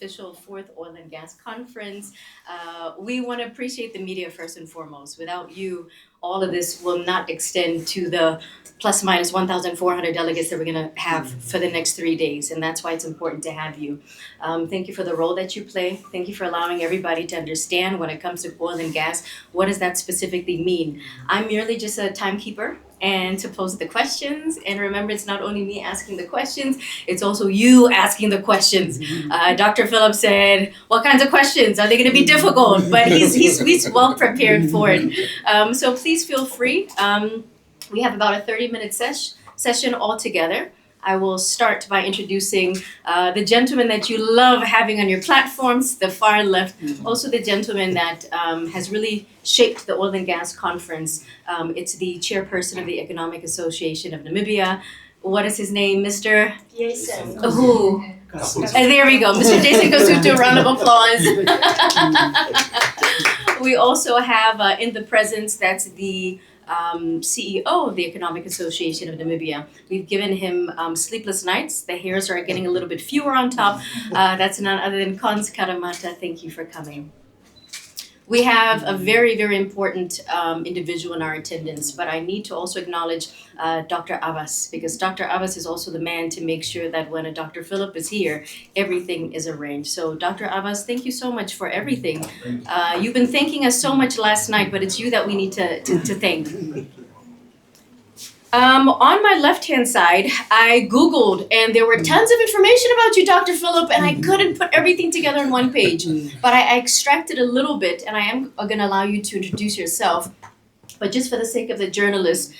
official fourth oil and gas conference. We want to appreciate the media first and foremost. Without you, all of this will not extend to the plus minus 1,400 delegates that we're going to have for the next 3 days. And that's why it's important to have you. Thank you for the role that you play. Thank you for allowing everybody to understand when it comes to oil and gas, what does that specifically mean? I'm merely just a timekeeper and to pose the questions. And remember, it's not only me asking the questions, it's also you asking the questions. Dr. Philip said, what kinds of questions? Are they going to be difficult? But he's well prepared for it. So please feel free. We have about a 30-minute session altogether. I will start by introducing the gentleman that you love having on your platforms, the far left, also the gentleman that has really shaped the Oil and Gas Conference. It's the chairperson of the Economic Association of Namibia. What is his name, Mr.? Jason. Who? And there we go, Mr. Jason Kasuto, round of applause. We also have in the presence, that's the CEO of the Economic Association of Namibia. We've given him sleepless nights. The hairs are getting a little bit fewer on top. That's none other than Cons Karamata. Thank you for coming. We have a very, very important individual in our attendance, but I need to also acknowledge Dr. Abbas, because Dr. Abbas is also the man to make sure that when a Dr. Philip is here, everything is arranged. So Dr. Abbas, thank you so much for everything. You've been thanking us so much last night, but it's you that we need to thank. On my left-hand side, I Googled, and there were tons of information about you, Dr. Philip, and I couldn't put everything together on one page. But I extracted a little bit, and I am going to allow you to introduce yourself. But just for the sake of the journalist,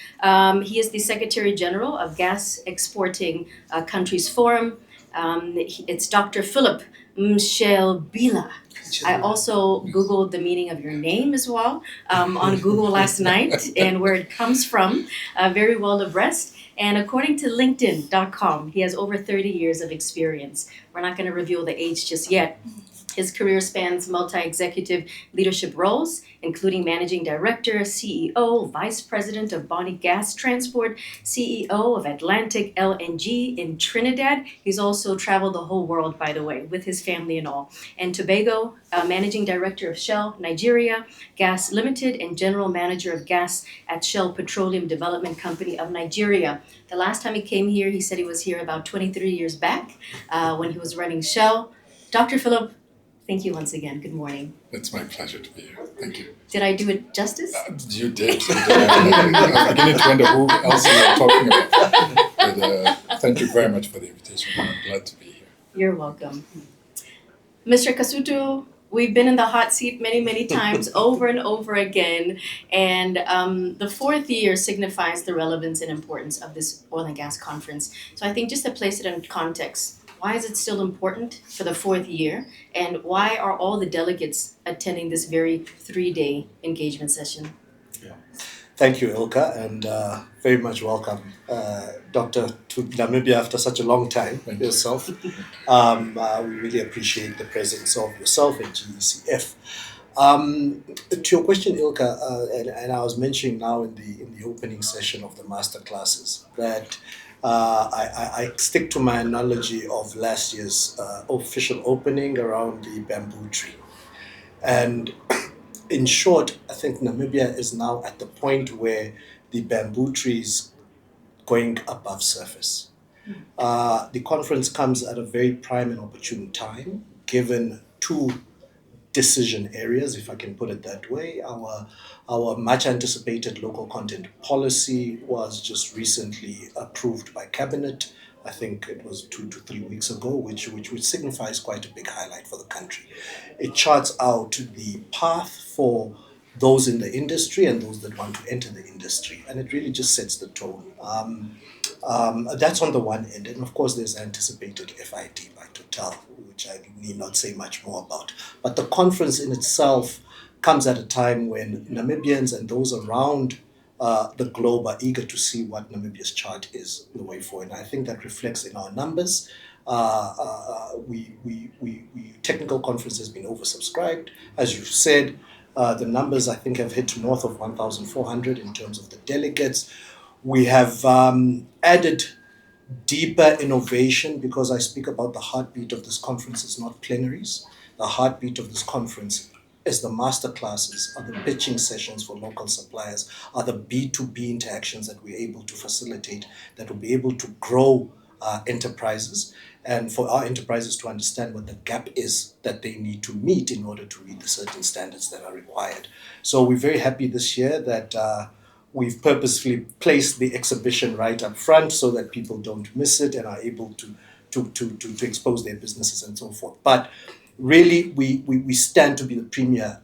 he is the Secretary General of Gas Exporting Countries Forum. It's Dr. Philip Mshelbila. I also Googled the meaning of your name as well on Google last night and where it comes from, very well abreast. And according to LinkedIn.com, he has over 30 years of experience. We're not going to reveal the age just yet. His career spans multi-executive leadership roles, including Managing Director, CEO, Vice President of Bonnie Gas Transport, CEO of Atlantic LNG in Trinidad. He's also traveled the whole world, by the way, with his family and all. And Tobago, Managing Director of Shell Nigeria, Gas Limited, and General Manager of Gas at Shell Petroleum Development Company of Nigeria. The last time he came here, he said he was here about 23 years back when he was running Shell. Dr. Philip, thank you once again. Good morning. It's my pleasure to be here. Thank you. Did I do it justice? You did. I was beginning to wonder who else you were talking about. But thank you very much for the invitation. I'm glad to be here. You're welcome. Mr. Kasuto, we've been in the hot seat many, many times over and over again. And the fourth year signifies the relevance and importance of this oil and gas conference. So I think just to place it in context, why is it still important for the fourth year? And why are all the delegates attending this very 3-day engagement session? Yeah. Thank you, Ilka, and very much welcome, Doctor, to Namibia after such a long time yourself. We really appreciate the presence of yourself and GECF. To your question, Ilka, and I was mentioning now in the opening session of the master classes that I stick to my analogy of last year's official opening around the bamboo tree. And in short, I think Namibia is now at the point where the bamboo tree is going above surface. The conference comes at a very prime and opportune time, given two decision areas, if I can put it that way. Our much anticipated local content policy was just recently approved by Cabinet. I think it was 2 to 3 weeks ago, which signifies quite a big highlight for the country. It charts out the path for those in the industry and those that want to enter the industry, and it really just sets the tone. That's on the one end, and of course there's anticipated FID by Total, which I need not say much more about. But the conference in itself comes at a time when Namibians and those around the globe are eager to see what Namibia's chart is the way forward. And I think that reflects in our numbers. Technical conference has been oversubscribed. As you said, the numbers I think have hit north of 1,400 in terms of the delegates. We have added deeper innovation, because I speak about the heartbeat of this conference is not plenaries. The heartbeat of this conference is the master classes, are the pitching sessions for local suppliers, are the B2B interactions that we're able to facilitate that will be able to grow enterprises, and for our enterprises to understand what the gap is that they need to meet in order to meet the certain standards that are required. So we're very happy this year that we've purposefully placed the exhibition right up front so that people don't miss it and are able to expose their businesses and so forth. But really, we stand to be the premier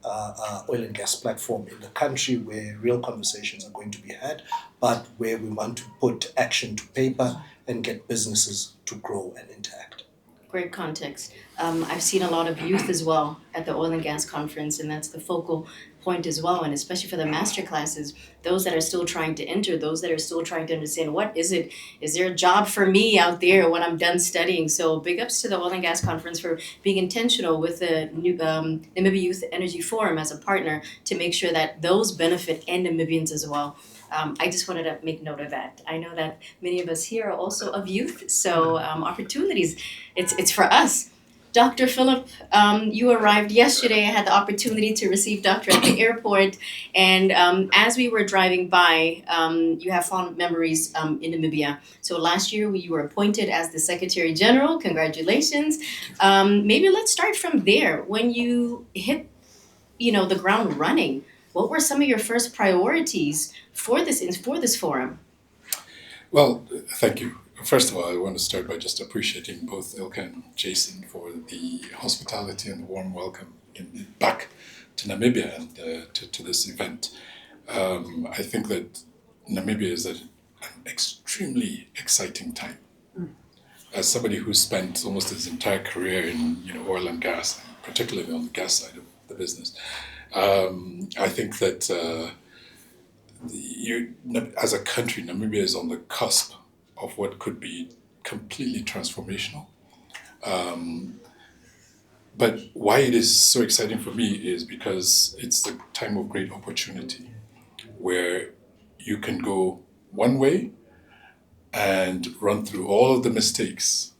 oil and gas platform in the country where real conversations are going to be had, but where we want to put action to paper and get businesses to grow and interact. Great context. I've seen a lot of youth as well at the oil and gas conference, and that's the focal point as well. And especially for the master classes, those that are still trying to enter, those that are still trying to understand what is it? Is there a job for me out there when I'm done studying? So big ups to the oil and gas conference for being intentional with the new Namibia Youth Energy Forum as a partner to make sure that those benefit and Namibians as well. I just wanted to make note of that. I know that many of us here are also of youth, so opportunities, it's for us. Dr. Philip, you arrived yesterday. I had the opportunity to receive Doctor at the airport, and as we were driving by, you have fond memories in Namibia. So last year you were appointed as the Secretary General. Congratulations. Maybe let's start from there. When you hit, the ground running, what were some of your first priorities for this forum? Well, thank you. First of all, I want to start by just appreciating both Ilka and Jason for the hospitality and the warm welcome back to Namibia and to this event. I think that Namibia is an extremely exciting time. As somebody who spent almost his entire career in oil and gas, particularly on the gas side of the business, I think that as a country, Namibia is on the cusp of what could be completely transformational. But why it is so exciting for me is because it's the time of great opportunity where you can go one way and run through all of the mistakes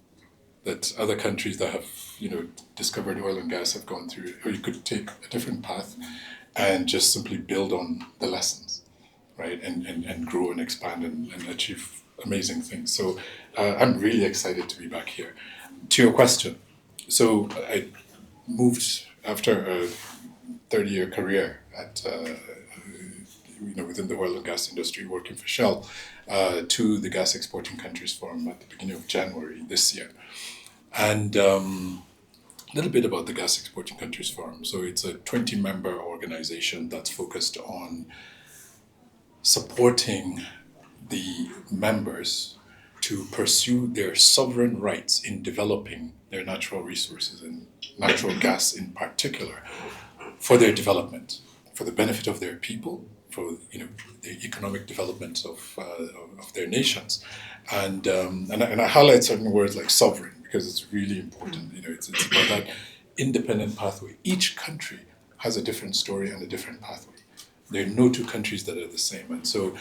that other countries that have discovered oil and gas have gone through, or you could take a different path and just simply build on the lessons, right? And grow and expand and achieve amazing things. So I'm really excited to be back here. To your question, so I moved after a 30-year career at within the oil and gas industry, working for Shell, to the Gas Exporting Countries Forum at the beginning of January this year. And a little bit about the Gas Exporting Countries Forum. So it's a 20-member organization that's focused on supporting the members to pursue their sovereign rights in developing their natural resources and natural gas in particular for their development, for the benefit of their people, for the economic development of their nations, and I highlight certain words like sovereign because it's really important. It's about that independent pathway. Each country has a different story and a different pathway. There are no two countries that are the same, and so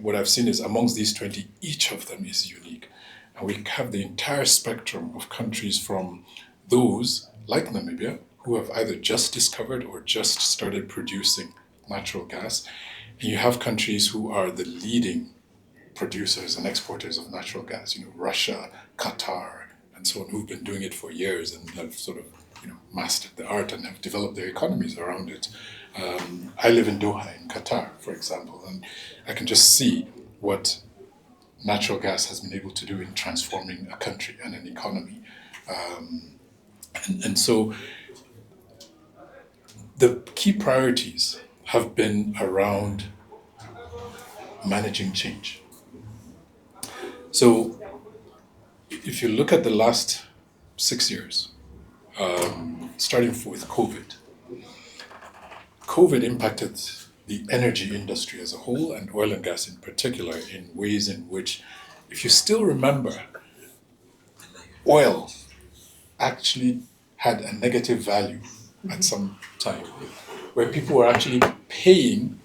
what I've seen is amongst these 20, each of them is unique, and we have the entire spectrum of countries from those like Namibia who have either just discovered or just started producing natural gas, and you have countries who are the leading producers and exporters of natural gas, Russia, Qatar, and so on, who've been doing it for years and have sort of mastered the art and have developed their economies around it. I live in Doha in Qatar, for example, and I can just see what natural gas has been able to do in transforming a country and an economy. And so the key priorities have been around managing change. So if you look at the last 6 years, starting with COVID impacted the energy industry as a whole and oil and gas in particular in ways in which, if you still remember, oil actually had a negative value at some time, where people were actually paying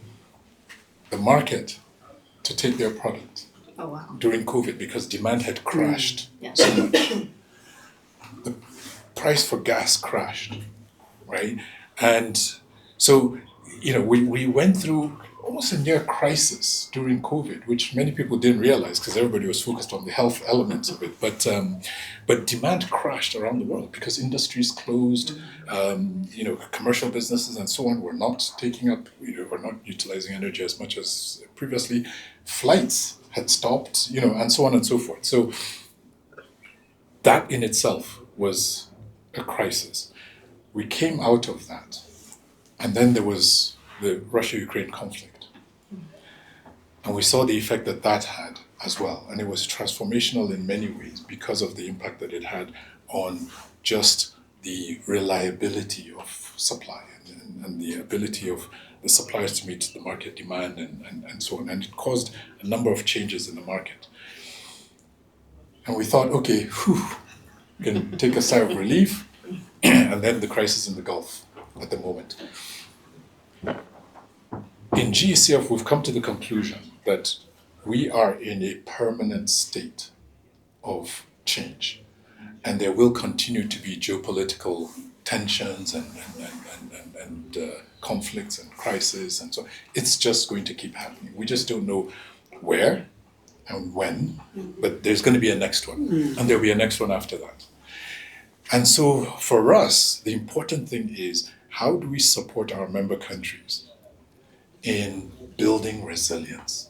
the market to take their product. Oh, wow. during COVID because demand had crashed Yeah. so much. The price for gas crashed, right? And so, we went through almost a near crisis during COVID, which many people didn't realize because everybody was focused on the health elements of it. But demand crashed around the world because industries closed, commercial businesses and so on were not taking up, were not utilizing energy as much as previously. Flights had stopped, and so on and so forth. So that in itself was a crisis. We came out of that. And then there was the Russia-Ukraine conflict. And we saw the effect that that had as well. And it was transformational in many ways because of the impact that it had on just the reliability of supply and the ability of the suppliers to meet the market demand and so on. And it caused a number of changes in the market. And we thought, okay, we can take a sigh of relief. And then the crisis in the Gulf at the moment. In GECF, we've come to the conclusion that we are in a permanent state of change, and there will continue to be geopolitical tensions and conflicts and crises, and so it's just going to keep happening. We just don't know where and when, but there's going to be a next one, and there'll be a next one after that. And so for us, the important thing is how do we support our member countries in building resilience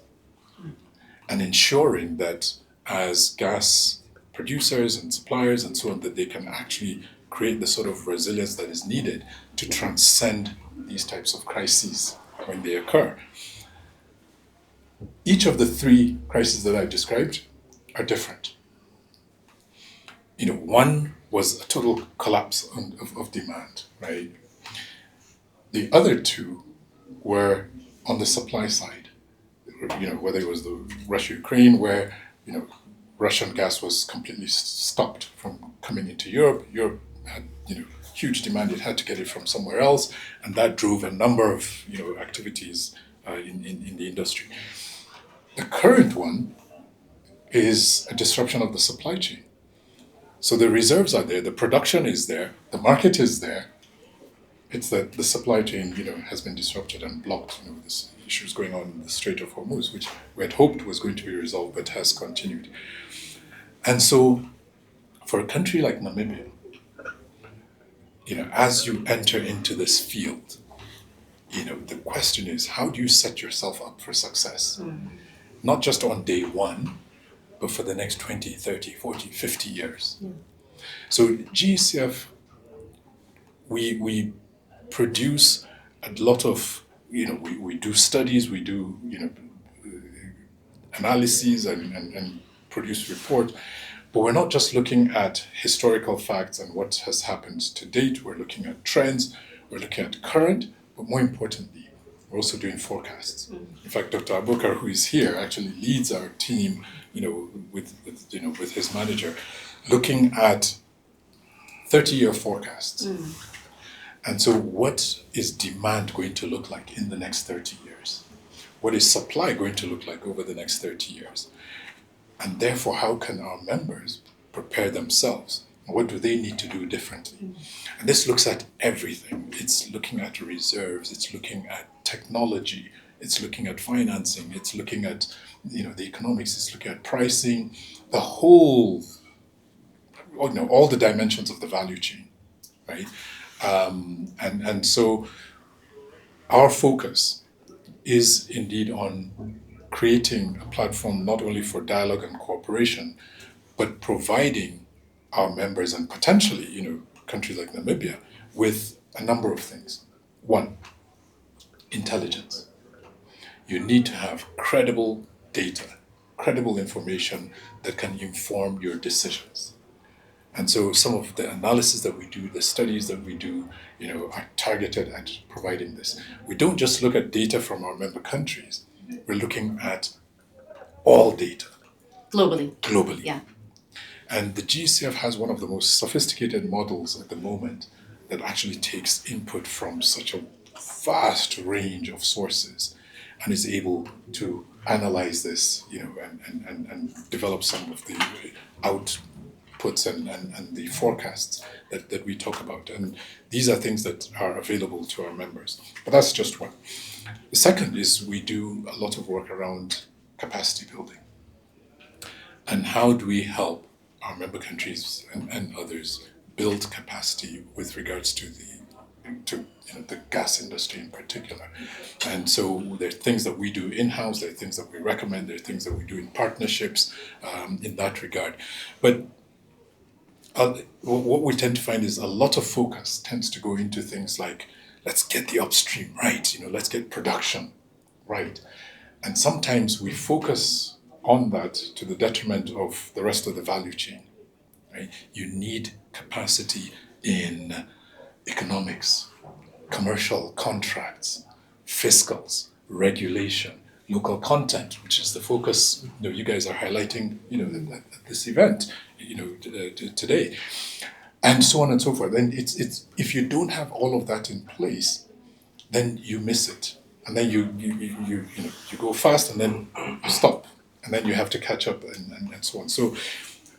and ensuring that as gas producers and suppliers and so on, that they can actually create the sort of resilience that is needed to transcend these types of crises when they occur. Each of the three crises that I've described are different. One was a total collapse of demand, right? The other two were on the supply side, whether it was the Russia-Ukraine, where, Russian gas was completely stopped from coming into Europe. Europe had, huge demand. It had to get it from somewhere else, and that drove a number of, activities in the industry. The current one is a disruption of the supply chain. So the reserves are there, the production is there, the market is there. It's that the supply chain, has been disrupted and blocked, with this issues going on in the Strait of Hormuz, which we had hoped was going to be resolved, but has continued. And so, for a country like Namibia, as you enter into this field, the question is, how do you set yourself up for success? Not just on day one, but for the next 20, 30, 40, 50 years. So GECF, we produce a lot of, we do studies, we do, analyses and produce reports, but we're not just looking at historical facts and what has happened to date, we're looking at trends, we're looking at current, but more importantly, we're also doing forecasts. In fact, Dr. Abubakar, who is here, actually leads our team, with his manager, looking at 30-year forecasts. And so what is demand going to look like in the next 30 years? What is supply going to look like over the next 30 years? And therefore, how can our members prepare themselves? What do they need to do differently? And this looks at everything. It's looking at reserves, it's looking at technology, it's looking at financing, it's looking at the economics, it's looking at pricing, the whole, all the dimensions of the value chain, right? And so our focus is indeed on creating a platform not only for dialogue and cooperation, but providing our members and potentially, countries like Namibia with a number of things. One, intelligence. You need to have credible data, credible information that can inform your decisions. And so some of the analysis that we do, the studies that we do, are targeted at providing this. We don't just look at data from our member countries. We're looking at all data. Globally. Yeah. And the GCF has one of the most sophisticated models at the moment that actually takes input from such a vast range of sources and is able to analyze this, and develop some of the outputs and the forecasts that we talk about. And these are things that are available to our members. But that's just one. The second is we do a lot of work around capacity building. And how do we help our member countries and others build capacity with regards to the gas industry in particular? And so there are things that we do in-house, there are things that we recommend, there are things that we do in partnerships in that regard. But what we tend to find is a lot of focus tends to go into things like, let's get the upstream right, let's get production right. And sometimes we focus on that to the detriment of the rest of the value chain, right? You need capacity in economics, commercial contracts, fiscals, regulation, local content, which is the focus you guys are highlighting at this event today, and so on and so forth. And it's if you don't have all of that in place, then you miss it, and then you go fast and then you stop, and then you have to catch up and so on. So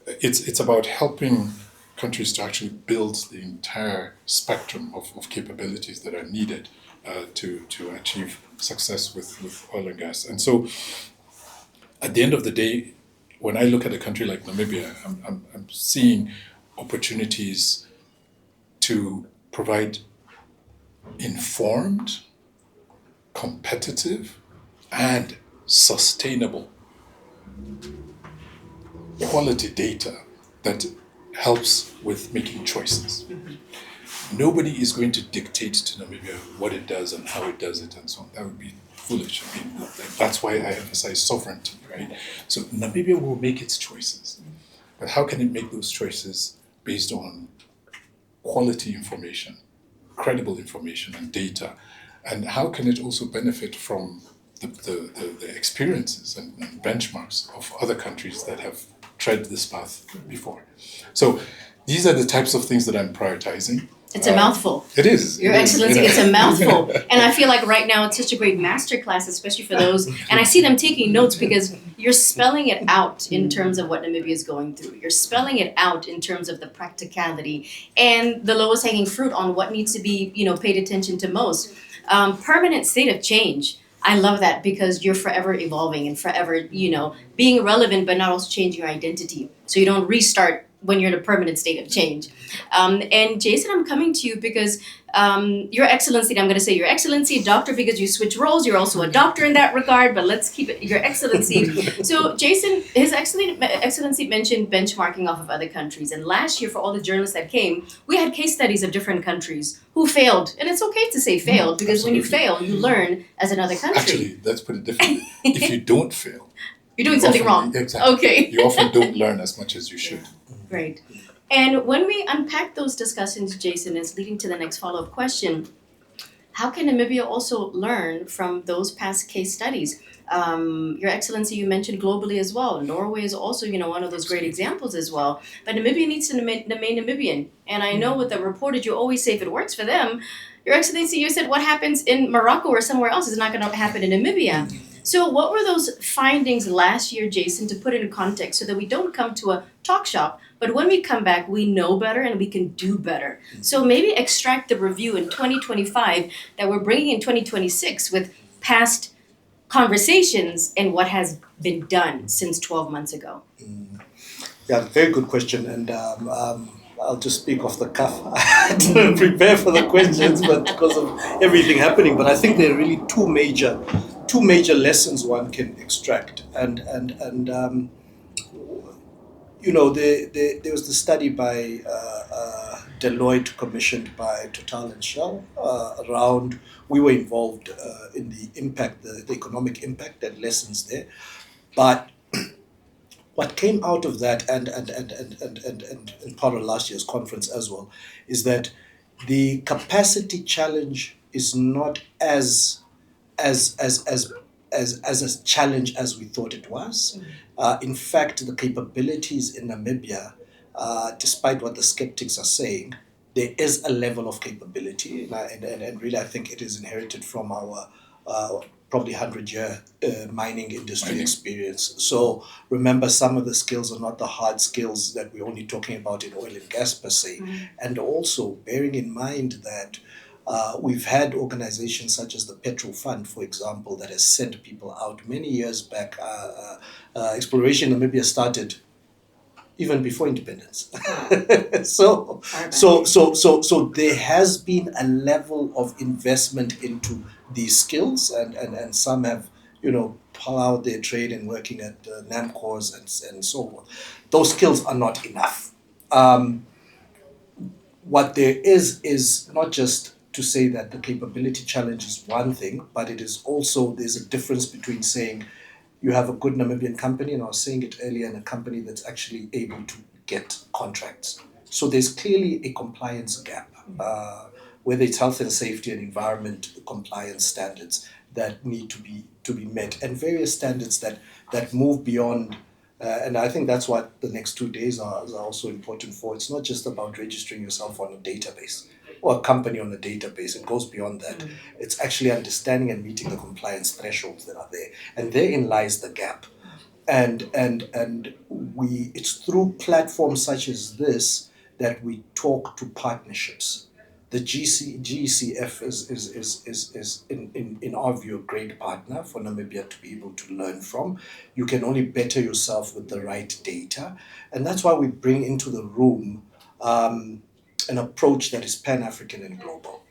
it's about helping countries to actually build the entire spectrum of capabilities that are needed to achieve success with oil and gas. And so at the end of the day, when I look at a country like Namibia, I'm seeing opportunities to provide informed, competitive, and sustainable quality data that helps with making choices. Nobody is going to dictate to Namibia what it does and how it does it and so on. That would be foolish. I mean, that's why I emphasize sovereignty, right? So Namibia will make its choices. But how can it make those choices based on quality information, credible information and data? And how can it also benefit from the experiences and benchmarks of other countries that have tread this path before? So these are the types of things that I'm prioritizing. It's a mouthful. It is. Your Excellency, it's a mouthful. And I feel like right now it's such a great masterclass, especially for those, and I see them taking notes because you're spelling it out in terms of what Namibia is going through. You're spelling it out in terms of the practicality and the lowest hanging fruit on what needs to be, paid attention to most. Permanent state of change. I love that because you're forever evolving and forever, being relevant, but not also changing your identity. So you don't restart when you're in a permanent state of change. And Jason, I'm coming to you because Your Excellency, and I'm going to say Your Excellency, doctor, because you switch roles. You're also a doctor in that regard, but let's keep it Your Excellency. So Jason, His Excellency mentioned benchmarking off of other countries. And last year, for all the journalists that came, we had case studies of different countries who failed. And it's okay to say failed, because Absolutely. When you fail, you learn as another country. Actually, let's put it differently. If you don't fail, you're doing something wrong. Exactly. Okay. You often don't learn as much as you should. Great. And when we unpack those discussions, Jason, is leading to the next follow-up question. How can Namibia also learn from those past case studies? Your Excellency, you mentioned globally as well. Norway is also, one of those great examples as well. But Namibia needs to remain Namibian. And I know with the reporters, you always say if it works for them, Your Excellency, you said what happens in Morocco or somewhere else is not going to happen in Namibia. So what were those findings last year, Jason, to put it in context so that we don't come to a talk shop, but when we come back, we know better and we can do better. So maybe extract the review in 2025 that we're bringing in 2026 with past conversations and what has been done since 12 months ago. Yeah, very good question. And I'll just speak off the cuff. I didn't prepare for the questions, but because of everything happening. But I think there are really two major lessons one can extract. There was the study by Deloitte commissioned by Total and Shell around. We were involved in the impact, the economic impact and lessons there. But what came out of that and part of last year's conference as well is that the capacity challenge is not as a challenge as we thought it was. In fact, the capabilities in Namibia, despite what the skeptics are saying, there is a level of capability, and really I think it is inherited from our probably 100-year mining industry Mining. experience. So remember, some of the skills are not the hard skills that we're only talking about in oil and gas per se. And also bearing in mind that we've had organizations such as the Petrol Fund, for example, that has sent people out many years back. Exploration in Namibia started even before independence. So there has been a level of investment into these skills, and some have, plowed their trade in working at NAMCORs and so on. Those skills are not enough. What there is not just to say that the capability challenge is one thing, but it is also, there's a difference between saying you have a good Namibian company, and I was saying it earlier, and a company that's actually able to get contracts. So there's clearly a compliance gap, whether it's health and safety and environment compliance standards that need to be met, and various standards that move beyond. And I think that's what the next 2 days are also important for. It's not just about registering yourself on a database or a company on a database. It goes beyond that. It's actually understanding and meeting the compliance thresholds that are there. And therein lies the gap. And it's through platforms such as this that we talk to partnerships. The GECF is in our view, a great partner for Namibia to be able to learn from. You can only better yourself with the right data. And that's why we bring into the room an approach that is Pan-African and global,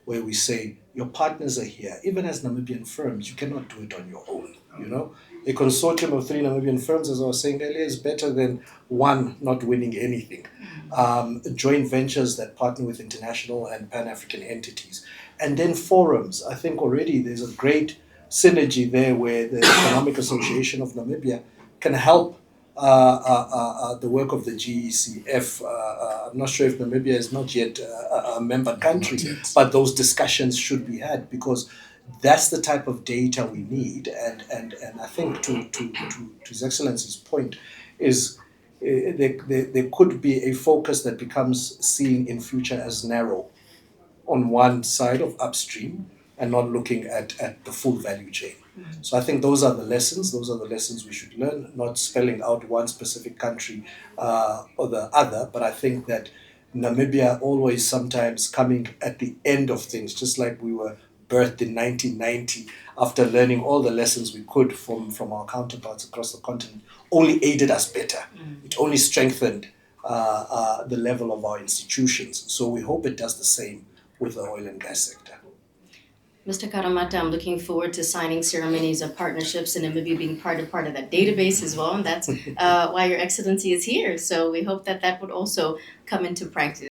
where we say, your partners are here. Even as Namibian firms, you cannot do it on your own, A consortium of 3 Namibian firms, as I was saying earlier, is better than one not winning anything. Joint ventures that partner with international and Pan-African entities. And then forums. I think already there's a great synergy there where the Economic Association of Namibia can help the work of the GECF. I'm not sure if Namibia is not yet a member country, but those discussions should be had, because that's the type of data we need. And I think to His Excellency's point is there could be a focus that becomes seen in future as narrow on one side of upstream and not looking at the full value chain. So I think those are the lessons we should learn, not spelling out one specific country or the other, but I think that Namibia always sometimes coming at the end of things, just like we were birthed in 1990 after learning all the lessons we could from our counterparts across the continent, only aided us better. It only strengthened the level of our institutions. So we hope it does the same with the oil and gas sector. Mr. Karamata, I'm looking forward to signing ceremonies of partnerships and Namibia being part of that database as well. And that's why Your Excellency is here. So we hope that would also come into practice.